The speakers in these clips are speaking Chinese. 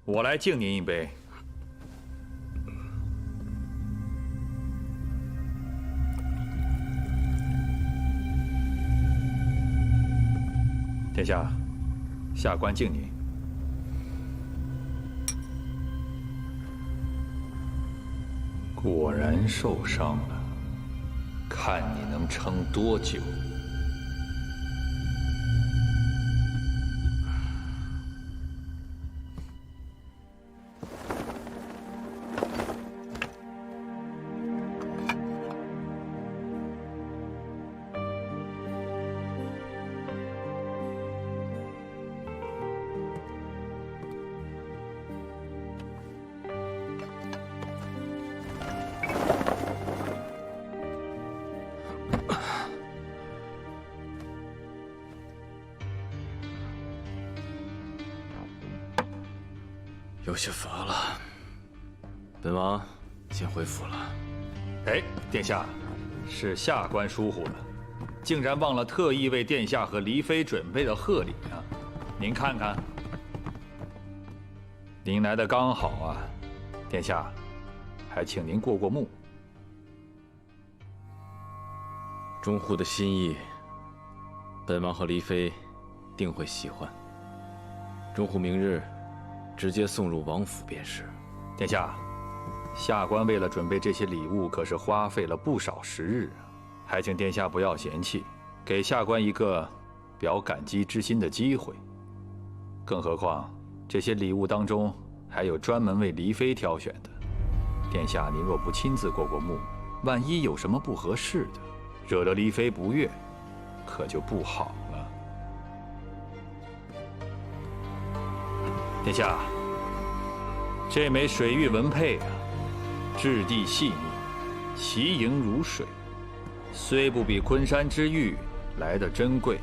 我来敬您一杯。殿下，下官敬您。果然受伤了，看你能撑多久。有些乏了，本王先回府了。哎，殿下，是下官疏忽了，竟然忘了特意为殿下和黎妃准备的贺礼啊！您看看，您来的刚好啊，殿下，还请您过目。中护的心意，本王和黎妃定会喜欢。中护明日直接送入王府便是。殿下，下官为了准备这些礼物，可是花费了不少时日啊，还请殿下不要嫌弃，给下官一个表感激之心的机会。更何况这些礼物当中还有专门为黎妃挑选的，殿下您若不亲自过目，万一有什么不合适的，惹得黎妃不悦，可就不好了。殿下，这枚水玉纹佩啊，质地细腻，其莹如水，虽不比昆山之玉来得珍贵，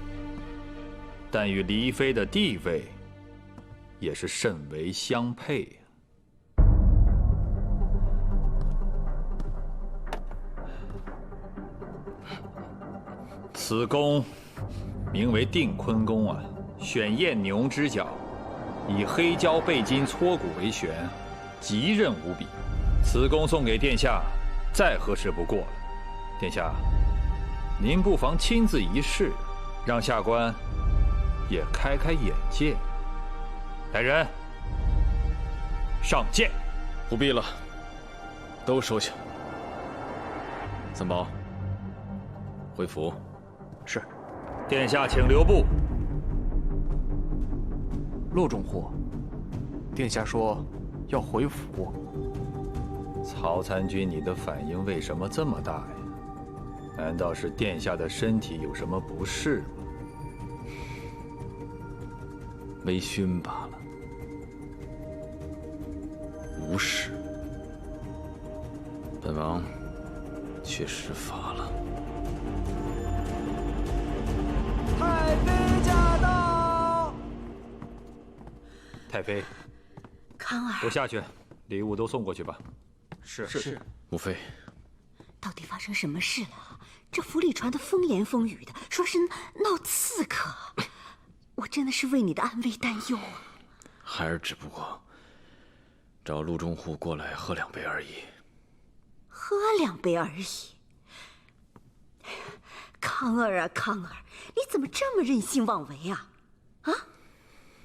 但与黎妃的地位也是甚为相配呀。此宫名为定坤宫啊，选燕牛之角，以黑胶背金搓骨为旋，极刃无比。此宫送给殿下，再合适不过了。殿下，您不妨亲自一试，让下官也开开眼界。来人，上剑！不必了，都收下。三宝，回府。是。殿下请留步。陆中护，殿下说要回府。曹参军，你的反应为什么这么大呀？难道是殿下的身体有什么不适吗？微醺罢了，无事。本王确实乏了。太妃驾到！太妃，康儿，都下去，礼物都送过去吧。是。母妃，到底发生什么事了？这府里传得风言风语的，说是闹刺客，我真的是为你的安危担忧啊。孩儿只不过找陆中护过来喝2杯而已。喝2杯而已。康儿啊，康儿，你怎么这么任性妄为啊？啊，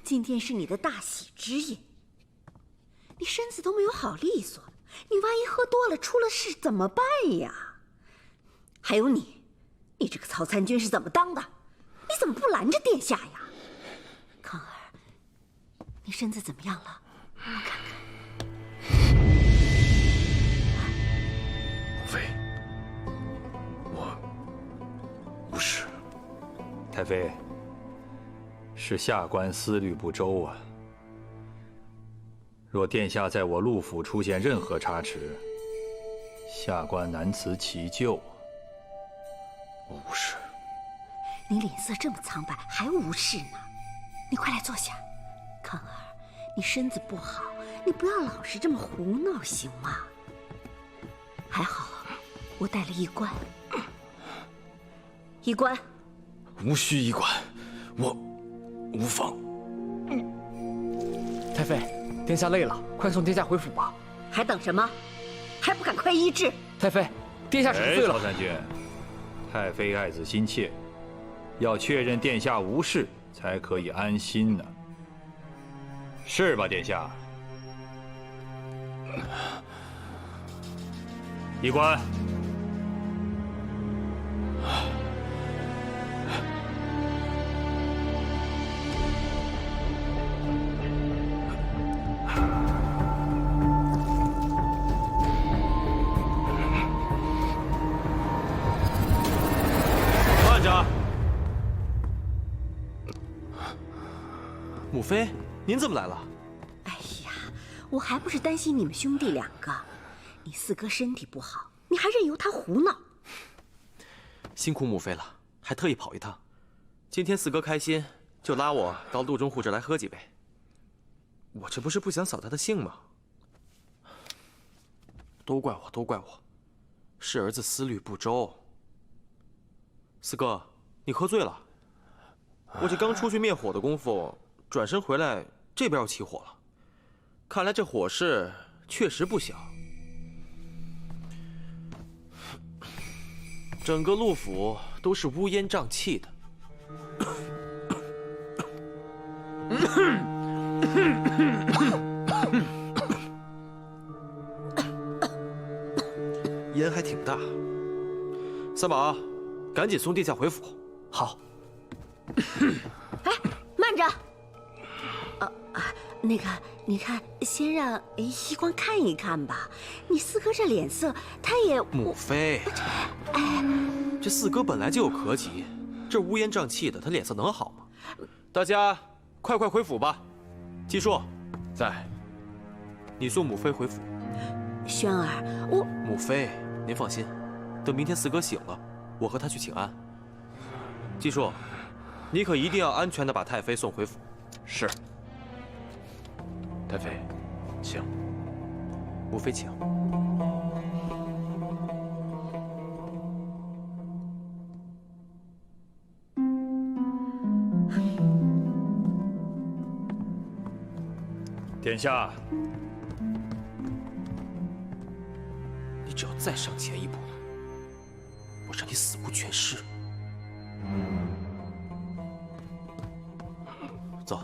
今天是你的大喜之夜，你身子都没有好利索，你万一喝多了出了事怎么办呀？还有你这个曹参军是怎么当的？你怎么不拦着殿下呀？康儿，你身子怎么样了？我看看。母妃，我无事。太妃，是下官思虑不周啊。若殿下在我陆府出现任何差池，下官难辞其咎。我无事。你脸色这么苍白，还无事呢？你快来坐下。康儿，你身子不好，你不要老是这么胡闹，行吗？还好，我带了医官。医官，无需医官，我无妨。太妃，殿下累了，快送殿下回府吧。还等什么？还不赶快医治！太妃，殿下是醉了。曹三军，太妃爱子心切，要确认殿下无事才可以安心呢。是吧，殿下？医官。慢着，母妃，您怎么来了？哎呀，我还不是担心你们兄弟两个。你四哥身体不好，你还任由他胡闹。辛苦母妃了，还特意跑一趟。今天四哥开心，就拉我到陆中户这来喝几杯。我这不是不想扫他的兴吗？都怪我，都怪我，是儿子思虑不周。四哥，你喝醉了。我这刚出去灭火的功夫，转身回来，这边又起火了。看来这火势确实不小。整个陆府都是乌烟瘴气的。烟还挺大。三宝，赶紧送殿下回府。好。哎，慢着。那个，你看，先让医官看一看吧。你四哥这脸色，他也……母妃，这四哥本来就有咳疾，这乌烟瘴气的，他脸色能好吗？大家快回府吧。季硕，在。你送母妃回府。轩儿，我……母妃，您放心，等明天四哥醒了，我和他去请安。季硕，你可一定要安全的把太妃送回府。是。太妃，请。母妃请。殿下，你只要再上前一步，我让你死无全尸。走。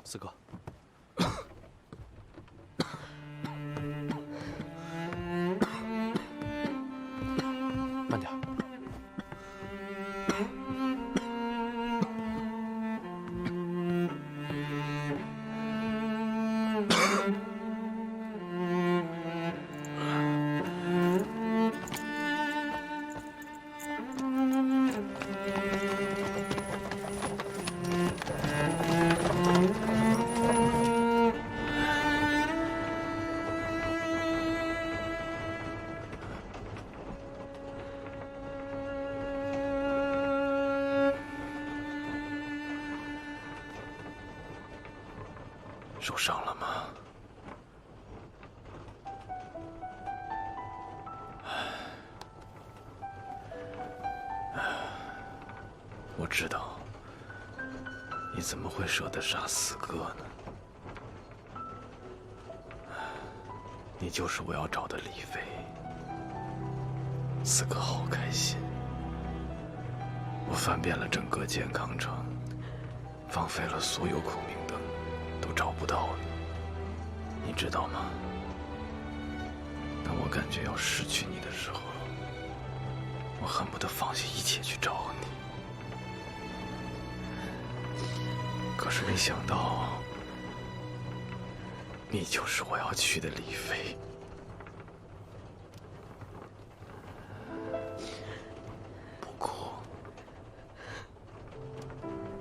四哥，慢点。受伤了吗？我知道，你怎么会舍得杀四哥呢？你就是我要找的李妃。四哥好开心，我翻遍了整个健康城，放飞了所有孔明灯，都找不到你，你知道吗？当我感觉要失去你的时候，我恨不得放下一切去找你。可是没想到，你就是我要娶的李妃。不哭，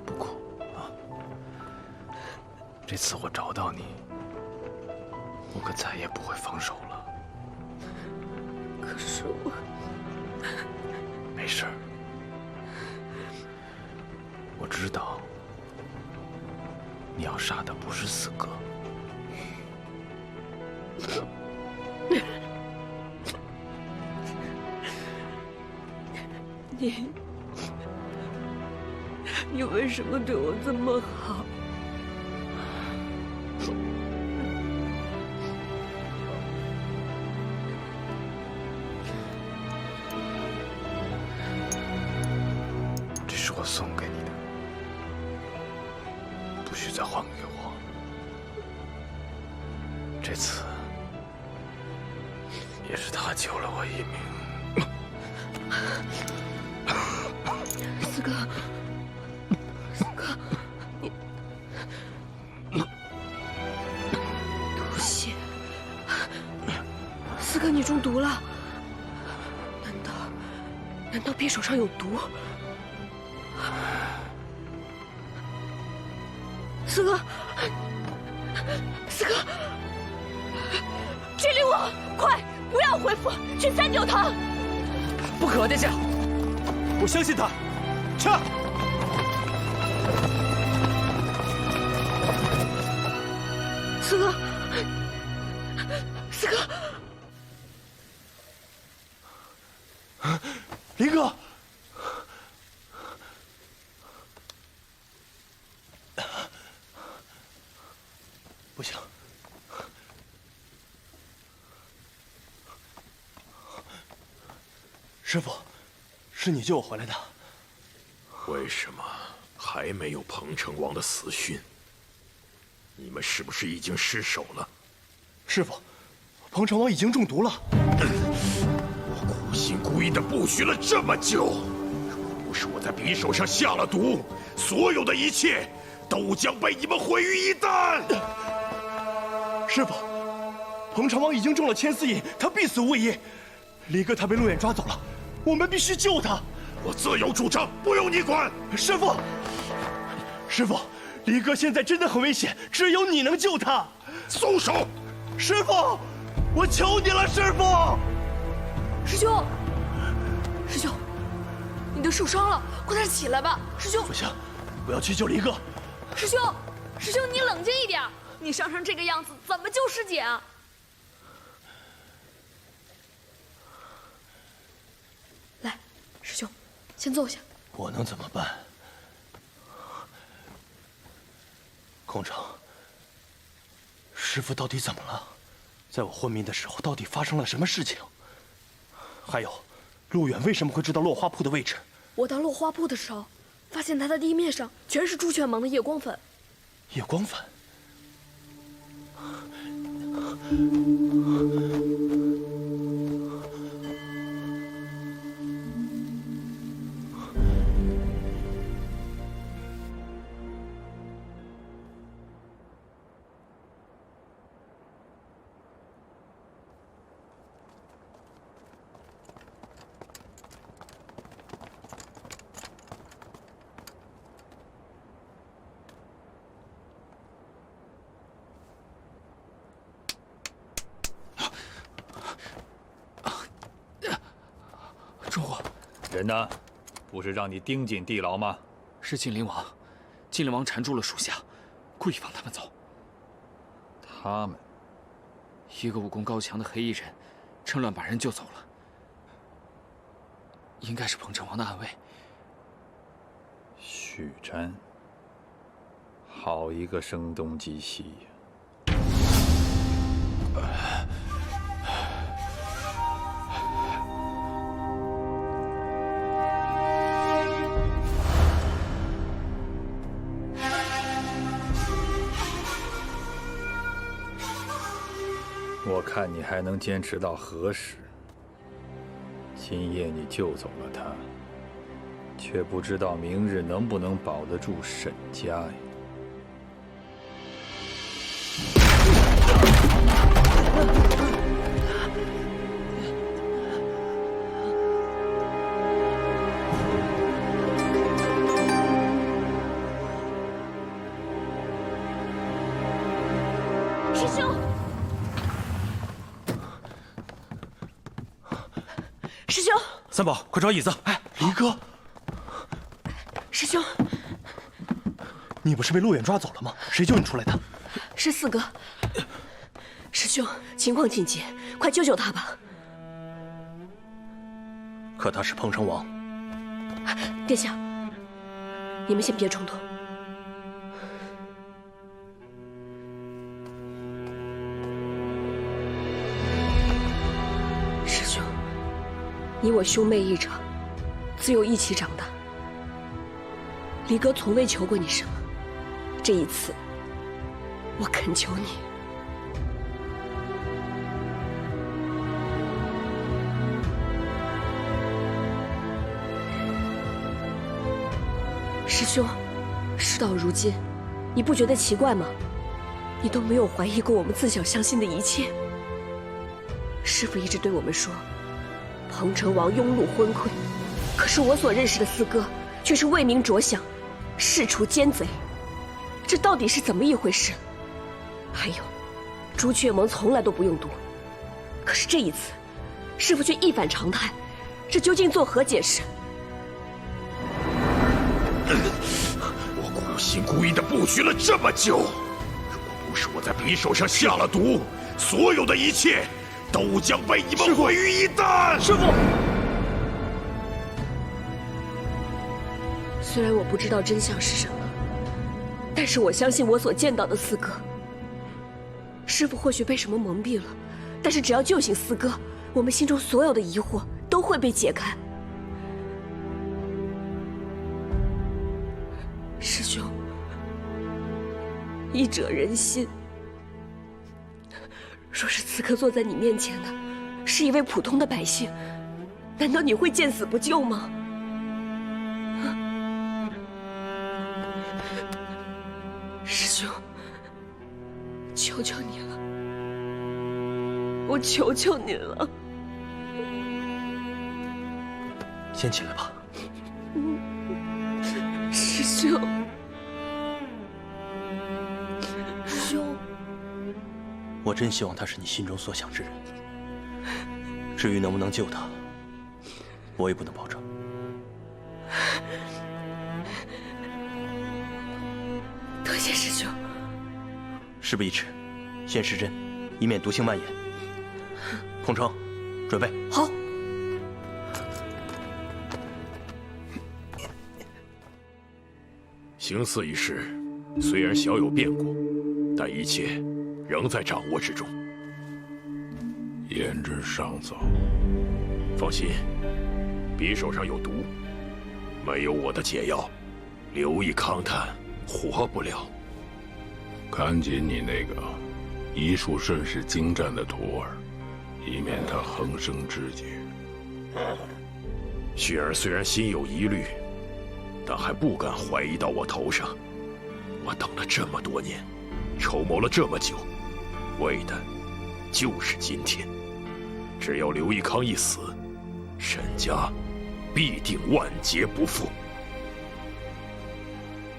不哭啊！这次我找到你，我可再也不会放手了。可是我……没事儿，知道，你要杀的不是四哥。你为什么对我这么好？这是我送给你的，不许再还给我。这次也是他救了我一命。四哥，四哥，你毒血，四哥你中毒了？难道匕首上有毒？四哥，四哥，去理我！快，不要恢复，去三九堂！不可，殿下！我相信他，去！四哥，四哥，林哥，不行，师傅，是你救我回来的。为什么还没有彭城王的死讯？你们是不是已经失手了？师傅，彭城王已经中毒了。我苦心孤诣的布局了这么久，若不是我在匕首上下了毒，所有的一切都将被你们毁于一旦。师傅，彭城王已经中了千丝瘾，他必死无疑。离哥他被陆远抓走了，我们必须救他。我自有主张，不用你管。师傅，师傅，离哥现在真的很危险，只有你能救他。松手！师傅，我求你了，师傅！师兄，师兄，你都受伤了，快点起来吧，师兄！不行，我要去救离哥。师兄，师兄，你冷静一点，你伤成这个样子，怎么救师姐啊？来，师兄，先坐下。我能怎么办？空城，师父到底怎么了？在我昏迷的时候，到底发生了什么事情？还有，陆远为什么会知道落花铺的位置？我到落花铺的时候，发现他的地面上全是朱雀蟒的夜光粉。夜光粉。中火！人呢？不是让你盯紧地牢吗？是晋灵王，晋灵王缠住了属下，故意放他们走。他们，一个武功高强的黑衣人，趁乱把人救走了。应该是彭城王的暗卫。许瞻，好一个声东击西呀！我看你还能坚持到何时？今夜你救走了他，却不知道明日能不能保得住沈家呀！师兄，师兄，三宝，快找椅子！哎，离哥，师兄，你不是被陆远抓走了吗？谁救你出来的？是四哥。师兄，情况紧急，快救救他吧！可他是彭城王。殿下，你们先别冲突。师兄，你我兄妹一场，自幼一起长大。离哥从未求过你什么，这一次，我恳求你。师兄，事到如今，你不觉得奇怪吗？你都没有怀疑过我们自小相信的一切。师父一直对我们说，彭城王庸碌昏聩，可是我所认识的四哥，却是为民着想，事除奸贼。这到底是怎么一回事？还有，朱雀盟从来都不用毒，可是这一次，师父却一反常态，这究竟作何解释？我苦心孤诣地布局了这么久，如果不是我在匕首上下了毒，所有的一切都将被你们毁于一旦。师父，虽然我不知道真相是什么，但是我相信我所见到的四哥。师父或许被什么蒙蔽了，但是只要救醒四哥，我们心中所有的疑惑都会被解开。师兄，医者仁心。若是此刻坐在你面前的是一位普通的百姓，难道你会见死不救吗？师兄，求求你了，我求求你了。先起来吧。师兄，师兄，我真希望他是你心中所想之人。至于能不能救他，我也不能保证。多谢师兄。事不宜迟，先施针，以免毒性蔓延。彭城，准备好。行刺一事虽然小有变故，但一切仍在掌握之中。言之尚早。放心，匕首上有毒，没有我的解药，刘义康他活不了。看紧你那个医术甚是精湛的徒儿，以免他横生枝节。雪儿虽然心有疑虑，但还不敢怀疑到我头上。我等了这么多年，筹谋了这么久，为的就是今天。只要刘义康一死，沈家必定万劫不复。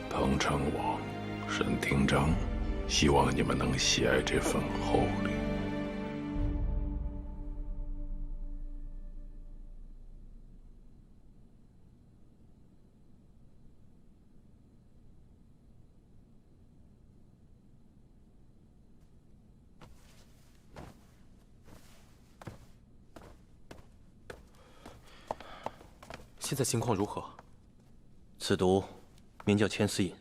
彭城王、沈廷章，希望你们能喜爱这份厚礼。现在情况如何？此毒名叫千丝饮，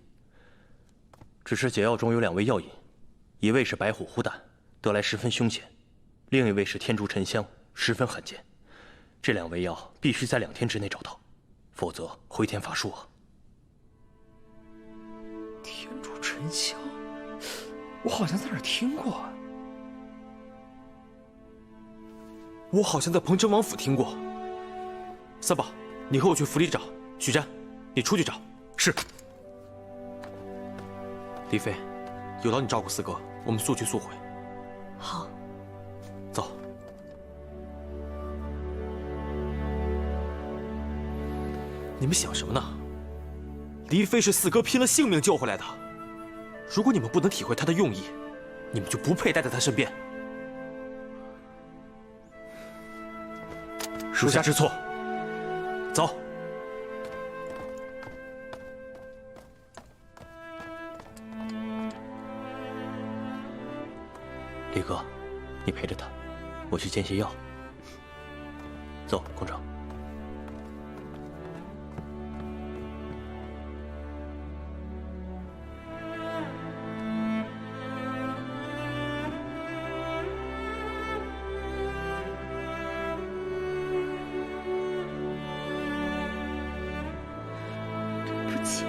只是解药中有2味药引，一味是白虎虎胆，得来十分凶险；另一味是天竺沉香，十分罕见。这2味药必须在2天之内找到，否则回天乏术啊！天竺沉香，我好像在哪儿听过啊。我好像在彭城王府听过。三宝，你和我去府里找。许战，你出去找。是。李妃，有劳你照顾四哥，我们速去速回。好。走。你们想什么呢？黎妃是四哥拼了性命救回来的，如果你们不能体会他的用意，你们就不配待在他身边。属下知错。走。李哥，你陪着他，我去煎些药。走，宫长。对不起。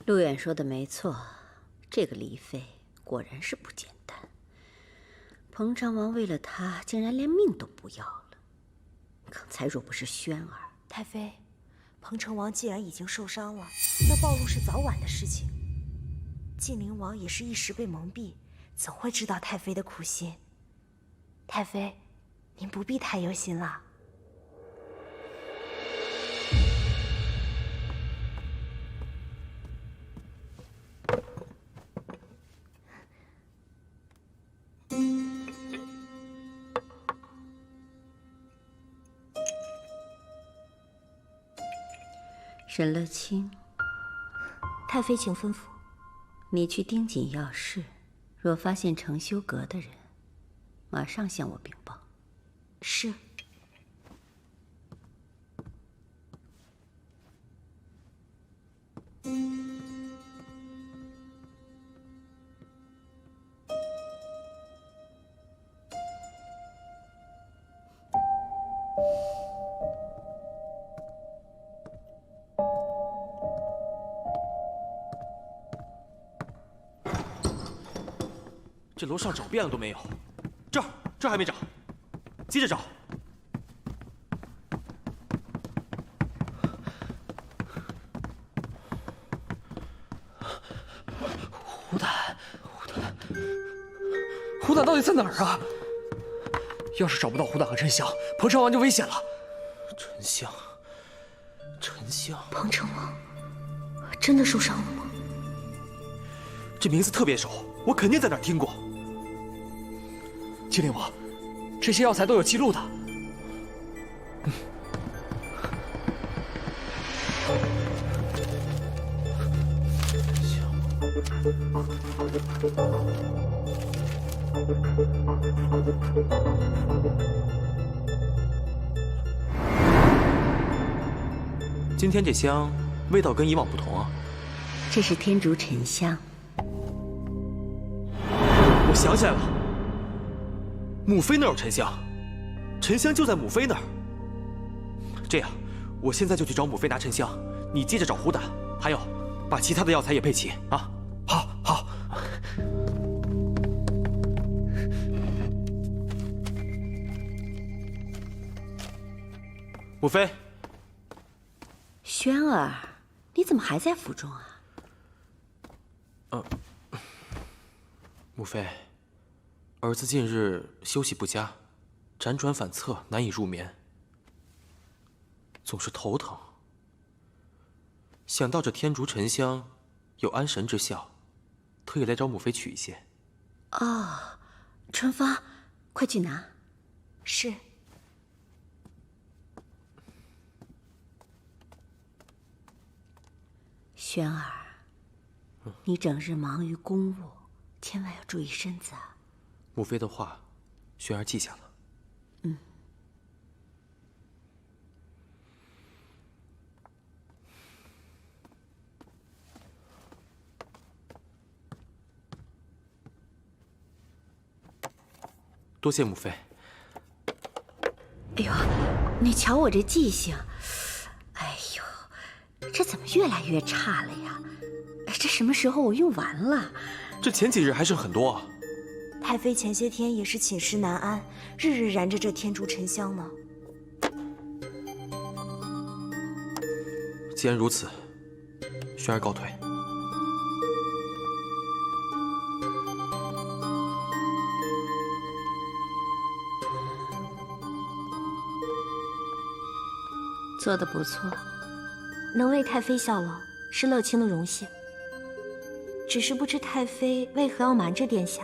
陆远说的没错，这个黎妃果然是不简单。彭城王为了她，竟然连命都不要了。刚才若不是轩儿，太妃，彭城王既然已经受伤了，那暴露是早晚的事情。晋灵王也是一时被蒙蔽，怎会知道太妃的苦心？太妃，您不必太忧心了。沈乐清，太妃请吩咐。你去盯紧药室，若发现承修阁的人，马上向我禀报。是。这楼上找遍了都没有，这儿还没找，接着找。胡胆到底在哪儿啊？要是找不到胡胆和沉香，彭城王就危险了。沉香，彭城王真的受伤了吗？这名字特别熟，我肯定在哪儿听过。金灵王，这些药材都有记录的。今天这香味道跟以往不同啊。这是天竺沉香。我想起来了，母妃那儿有沉香，沉香就在母妃那儿。这样，我现在就去找母妃拿沉香，你接着找胡胆，还有把其他的药材也备齐啊。好。母妃，轩儿，你怎么还在府中啊？母妃，儿子近日休息不佳，辗转反侧，难以入眠，总是头疼。想到这天竺沉香有安神之效，特意来找母妃取一些。哦，春芳，快去拿。是。轩儿，你整日忙于公务，千万要注意身子啊。母妃的话，轩儿记下了。多谢母妃。哎呦，你瞧我这记性，哎呦，这怎么越来越差了呀？这什么时候我用完了？这前几日还剩很多啊。太妃前些天也是寝食难安，日日燃着这天竺沉香呢。既然如此，轩儿告退。做得不错，能为太妃效劳是乐清的荣幸。只是不知太妃为何要瞒着殿下。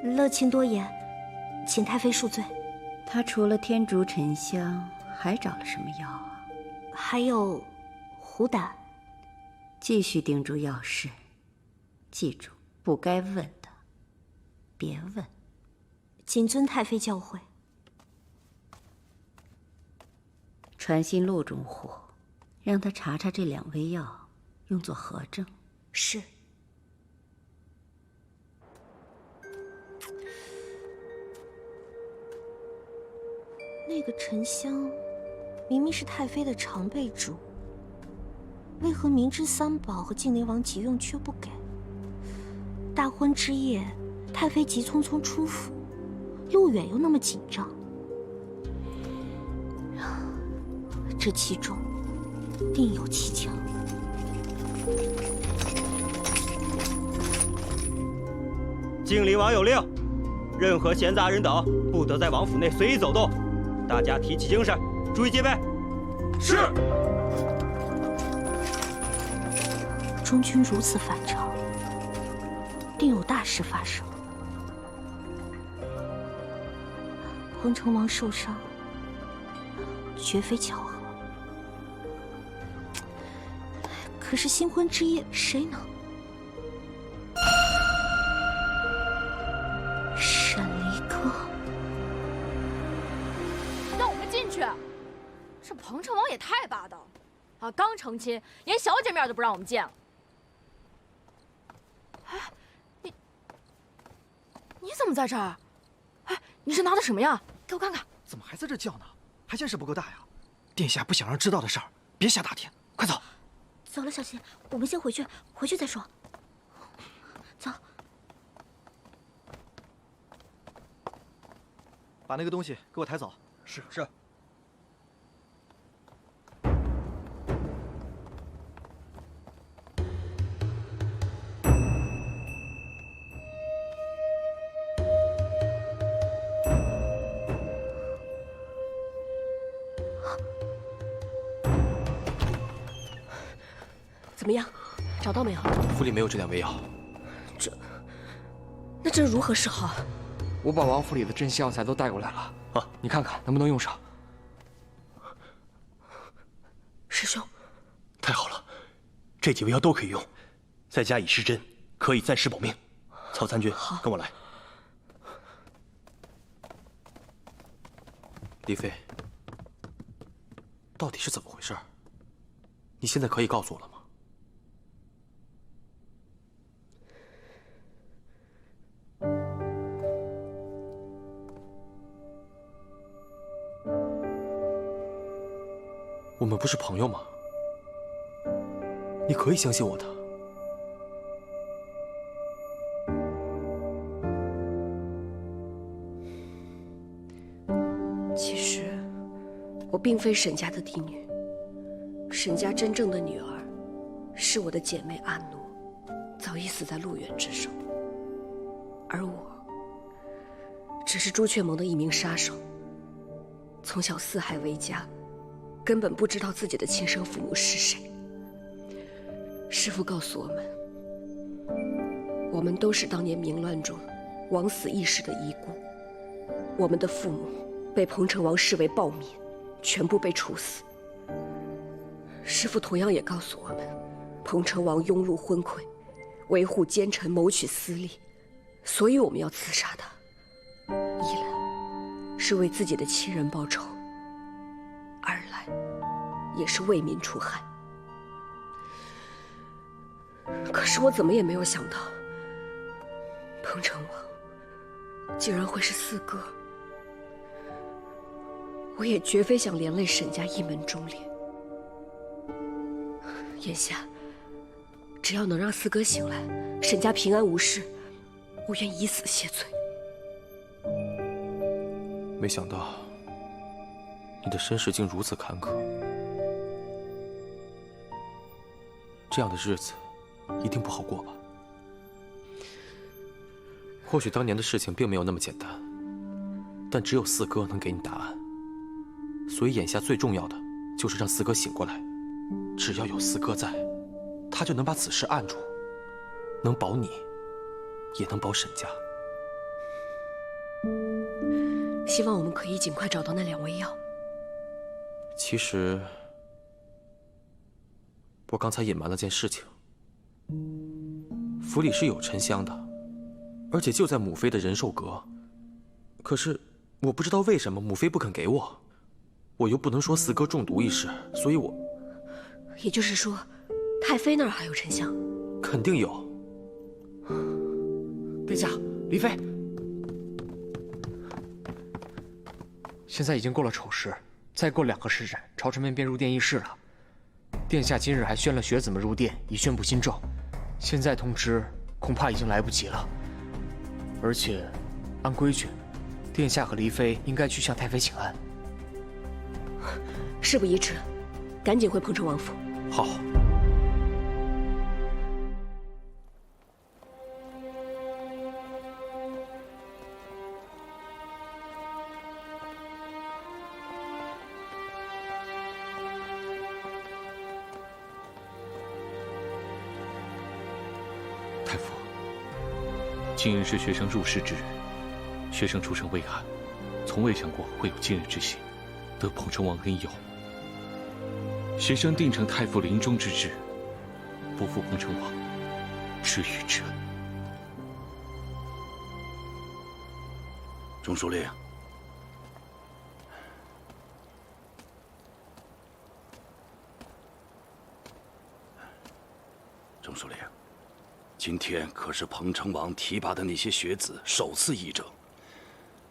乐清多言，请太妃恕罪。他除了天竺沉香，还找了什么药啊？还有虎胆。继续叮嘱药师，记住，不该问的，别问。谨遵太妃教诲。传信陆中虎，让他查查这2味药，用作核证。是。那个沉香，明明是太妃的常备主，为何明知三宝和静灵王急用却不给？大婚之夜，太妃急匆匆出府，路远又那么紧张，这其中定有蹊跷。静灵王有令，任何闲杂人等不得在王府内随意走动。大家提起精神，注意戒备。是。中军如此反常，定有大事发生。彭城王受伤，绝非巧合。可是新婚之夜，谁能？沈离歌。让我们进去！这彭城王也太霸道了啊！刚成亲，连小姐面都不让我们见了。哎，你怎么在这儿？哎，你是拿的什么呀？给我看看。怎么还在这叫呢？还见识不够大呀！殿下不想让知道的事儿，别瞎打听。快走！走了，小心，我们先回去，回去再说。走。把那个东西给我抬走。是。怎么样？找到没有？府里没有这2味药。那这如何是好？我把王府里的镇香药材都带过来了啊，你看看能不能用上。师兄，太好了，这几味药都可以用，再加以施针，可以暂时保命。曹参军，跟我来。李妃，到底是怎么回事？你现在可以告诉我了吗？我们不是朋友吗？你可以相信我的。其实，我并非沈家的嫡女。沈家真正的女儿，是我的姐妹阿奴，早已死在陆远之手。而我，只是朱雀盟的一名杀手。从小四海为家。根本不知道自己的亲生父母是谁。师父告诉我们，我们都是当年明乱中枉死一时的遗孤。我们的父母被彭城王视为暴民，全部被处死。师父同样也告诉我们，彭城王庸碌昏聩，维护奸臣，谋取私利，所以我们要刺杀他。一来是为自己的亲人报仇，二来也是为民除害。可是我怎么也没有想到，彭城王竟然会是四哥。我也绝非想连累沈家一门忠烈。眼下，只要能让四哥醒来，沈家平安无事，我愿以死谢罪。没想到你的身世竟如此坎坷，这样的日子一定不好过吧？或许当年的事情并没有那么简单，但只有四哥能给你答案。所以眼下最重要的就是让四哥醒过来。只要有四哥在，他就能把此事按住，能保你，也能保沈家。希望我们可以尽快找到那2味药。其实，我刚才隐瞒了件事情。府里是有沉香的，而且就在母妃的仁寿阁。可是我不知道为什么母妃不肯给我，我又不能说四哥中毒一事，所以我……也就是说，太妃那儿还有沉香？肯定有。殿下，离妃，现在已经过了丑时，再过2个时辰，朝臣们便入殿议事了。殿下今日还宣了学子们入殿，以宣布新诏。现在通知，恐怕已经来不及了。而且，按规矩，殿下和离妃应该去向太妃请安。事不宜迟，赶紧回彭城王府。好。太傅，今日是学生入仕之日，学生出身微寒，从未想过会有今日之幸，得彭城王恩佑。学生定承太傅临终之志，不负彭城王，知遇之恩。中书令，中书令，今天可是彭城王提拔的那些学子首次议政，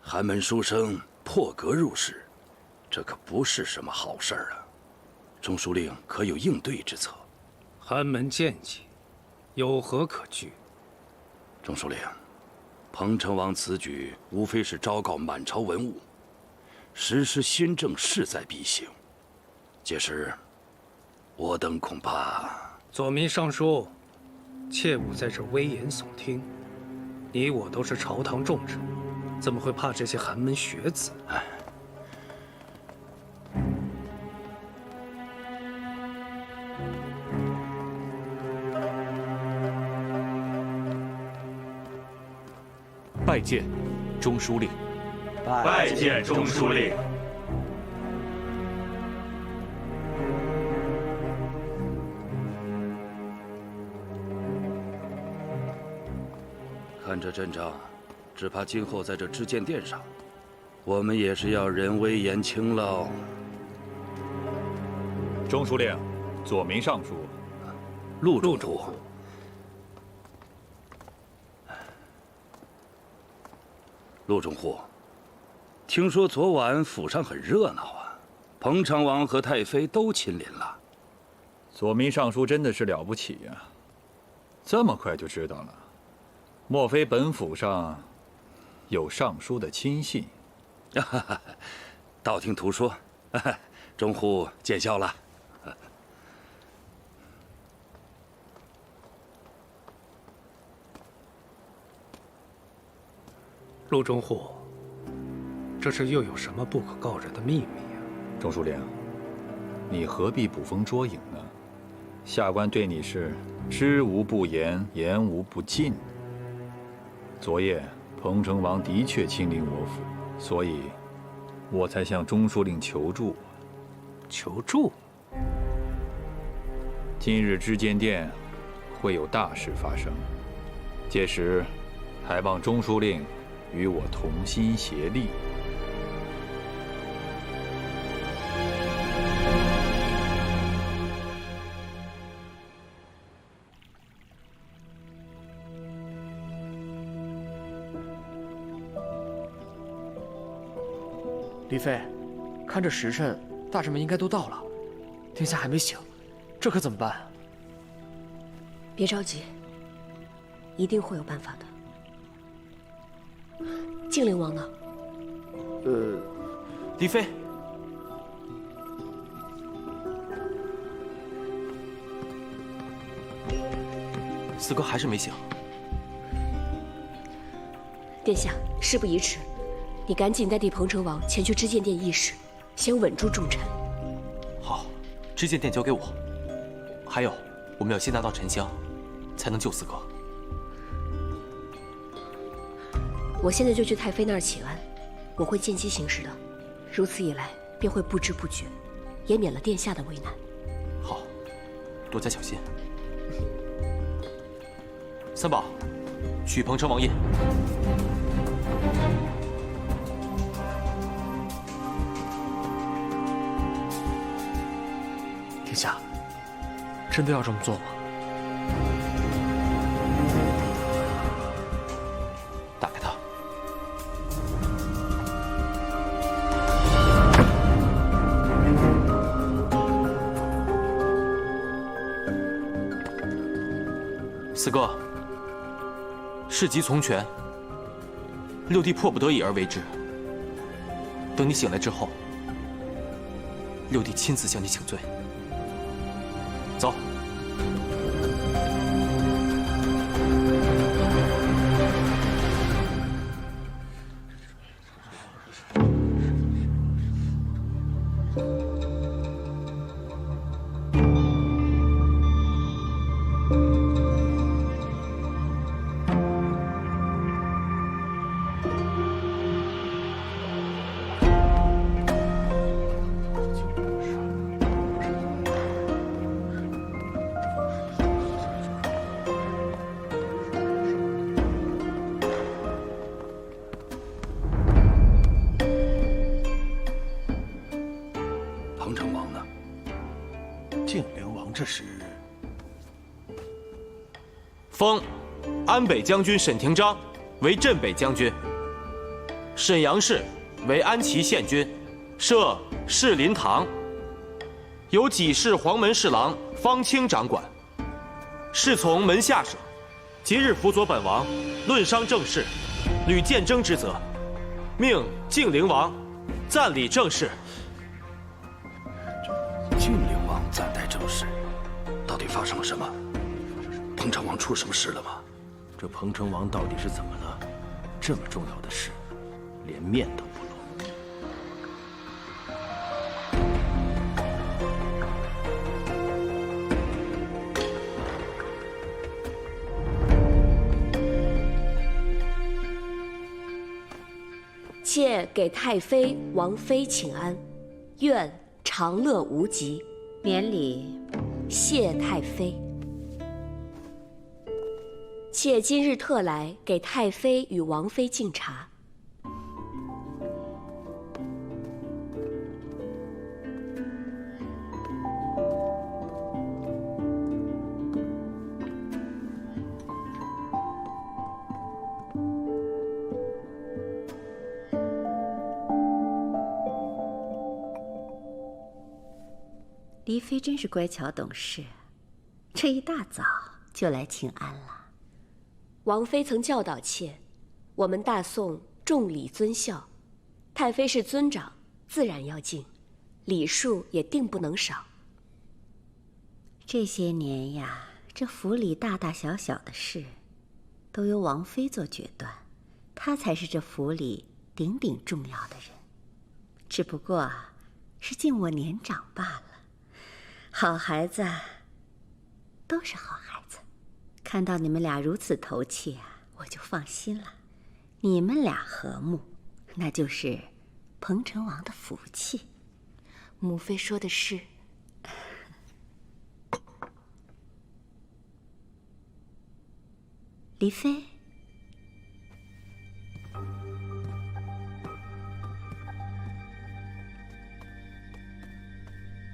寒门书生破格入仕，这可不是什么好事儿啊！中书令可有应对之策？寒门见计，有何可惧？中书令，彭城王此举无非是昭告满朝文武，实施新政势在必行。届时，我等恐怕……左民尚书，切勿在这危言耸听。你我都是朝堂重臣，怎么会怕这些寒门学子？哎。拜见中书令。拜见中书令。看这阵仗，只怕今后在这知见殿上，我们也是要人微言轻喽。中书令，左民尚书，陆中书。陆中护，听说昨晚府上很热闹啊，彭城王和太妃都亲临了。左民尚书真的是了不起呀，这么快就知道了。莫非本府上有尚书的亲信？道听途说，中护见笑了。陆中护，这是又有什么不可告人的秘密啊？中书令，你何必捕风捉影呢？下官对你是知无不言，言无不尽。昨夜彭城王的确亲临我府，所以我才向中书令求助。求助？今日知见殿会有大事发生，届时还望中书令与我同心协力。李妃，看这时辰，大臣们应该都到了，殿下还没醒，这可怎么办？别着急，一定会有办法的。靖灵王呢？李妃，四哥还是没醒。殿下，事不宜迟，你赶紧带替彭城王前去知见殿议事，先稳住众臣。好，知见殿交给我。还有，我们要先拿到沉香，才能救四哥。我现在就去太妃那儿请安，我会见机行事的，如此一来便会不知不觉，也免了殿下的为难。好，多加小心。三宝，取彭城王印。殿下，真的要这么做吗？打开它。四哥，事急从权，六弟迫不得已而为之。等你醒来之后，六弟亲自向你请罪。走。彭城王呢？靖灵王这是封安北将军沈廷章为镇北将军，沈阳市为安齐县君，设士林堂，由济世黄门侍郎方清掌管。侍从门下者，即日辅佐本王论商政事，履谏争之责，命靖灵王暂理政事。靖灵王暂代政事，到底发生了什么？彭城王出什么事了吗？这彭城王到底是怎么了？这么重要的事，连面都不露。妾给太妃、王妃请安，愿长乐无疾。免礼。谢太妃。妾今日特来给太妃与王妃敬茶。黎妃真是乖巧懂事，这一大早就来请安了。王妃曾教导妾，我们大宋重礼尊孝，太妃是尊长，自然要敬，礼数也定不能少。这些年呀，这府里大大小小的事，都由王妃做决断，她才是这府里顶顶重要的人。只不过是敬我年长罢了。好孩子，都是好孩子。看到你们俩如此投契啊，我就放心了。你们俩和睦，那就是彭城王的福气。母妃说的是。黎妃，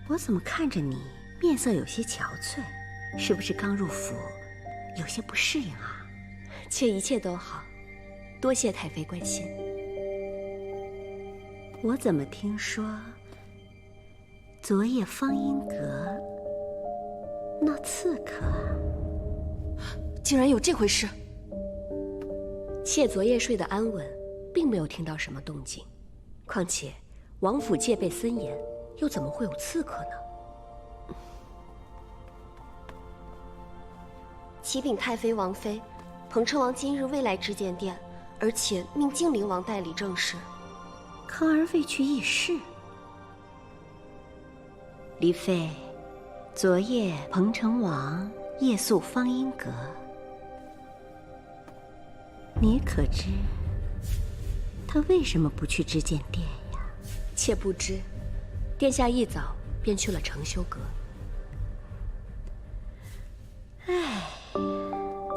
我怎么看着你面色有些憔悴？是不是刚入府，有些不适应啊？妾一切都好，多谢太妃关心。我怎么听说，昨夜芳音阁闹刺客啊？竟然有这回事！妾昨夜睡得安稳，并没有听到什么动静。况且王府戒备森严，又怎么会有刺客呢？启禀太妃、王妃，彭城王今日未来至见殿，而且命靖灵王代理政事。康儿未去议事。黎妃，昨夜彭城王夜宿芳音阁，你可知他为什么不去知见殿呀？妾不知，殿下一早便去了承修阁。唉，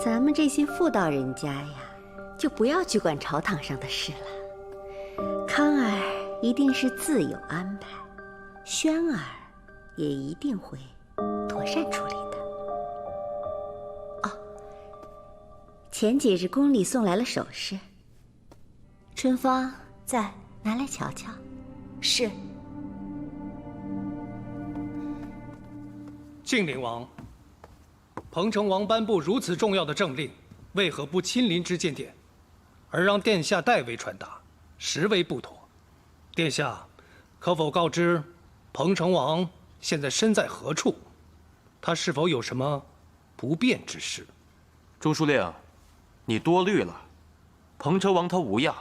咱们这些妇道人家呀，就不要去管朝堂上的事了。康儿一定是自有安排，轩儿也一定会妥善处理的。哦，前几日宫里送来了首饰，春芳在，拿来瞧瞧。是。晋灵王，彭城王颁布如此重要的政令，为何不亲临知见殿，而让殿下代为传达，实为不妥。殿下，可否告知彭城王现在身在何处？他是否有什么不便之事？中书令，你多虑了。彭城王他无恙。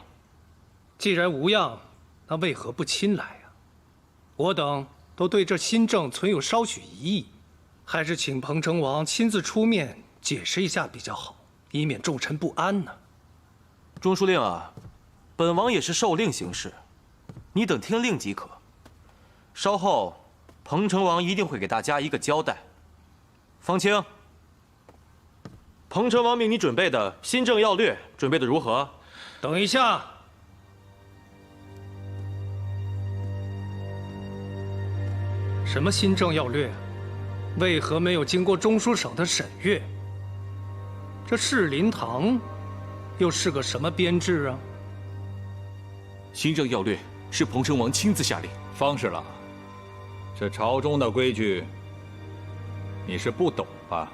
既然无恙，那为何不亲来啊？我等都对这新政存有稍许疑义，还是请彭城王亲自出面解释一下比较好，以免众臣不安呢。中书令啊，本王也是受令行事，你等听令即可。稍后，彭城王一定会给大家一个交代。方清，彭城王命你准备的新政要略，准备的如何？等一下。什么新政要略？为何没有经过中书省的审阅？这士林堂又是个什么编制啊？新政要略是彭城王亲自下令。方侍郎，这朝中的规矩，你是不懂吧？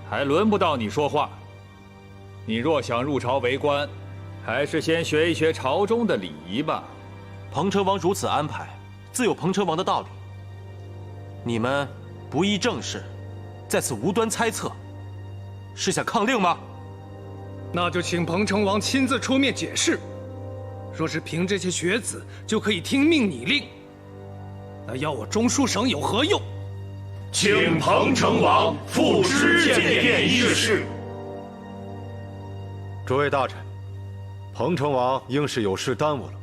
还轮不到你说话。你若想入朝为官，还是先学一学朝中的礼仪吧。彭城王如此安排，自有彭城王的道理。你们不依政事，在此无端猜测，是想抗令吗？那就请彭城王亲自出面解释。若是凭这些学子就可以听命拟令，那要我中书省有何用？请彭城王复知见殿议事。诸位大臣，彭城王应是有事耽误了，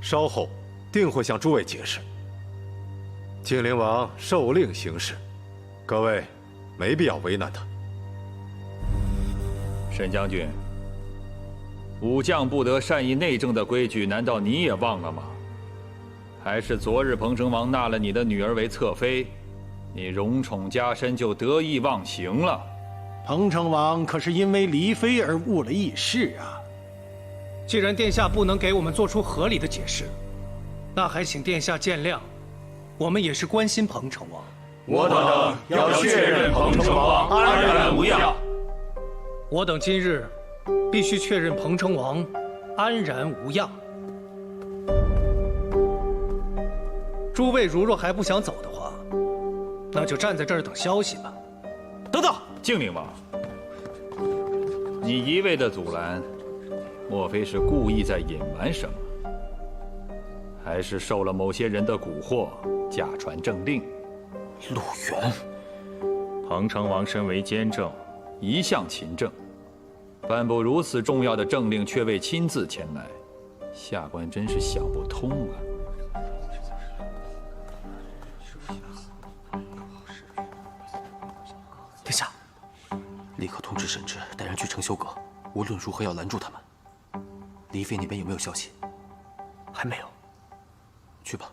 稍后定会向诸位解释。晋灵王受令行事，各位没必要为难他。沈将军，武将不得擅议内政的规矩，难道你也忘了吗？还是昨日彭城王纳了你的女儿为侧妃，你荣宠加身就得意忘形了？彭城王可是因为离妃而误了议事啊！既然殿下不能给我们做出合理的解释，那还请殿下见谅。我们也是关心彭城王，我等要确认彭城王安然无恙。我等今日必须确认彭城王安然无恙。诸位如若还不想走的话，那就站在这儿等消息吧。等等，靖灵王，你一味的阻拦，莫非是故意在隐瞒什么？还是受了某些人的蛊惑，假传政令？陆源，彭城王身为监正，一向勤政，颁布如此重要的政令，却未亲自前来，下官真是想不通啊！殿下，立刻通知沈直带人去承修阁，无论如何要拦住他们。离妃那边有没有消息？还没有。去吧。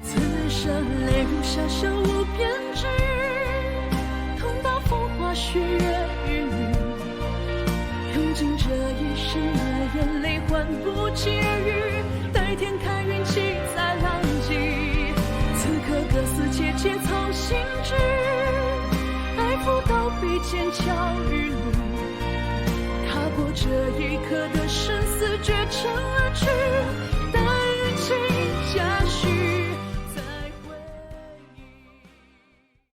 此生泪如小小无边际，痛到风花雪月与你，用尽这一生的眼泪换不起耳语，待天看运气再来及。此刻各司切切操心志，爱抚到笔尖巧与你。踏过这一刻的生死绝尘而去。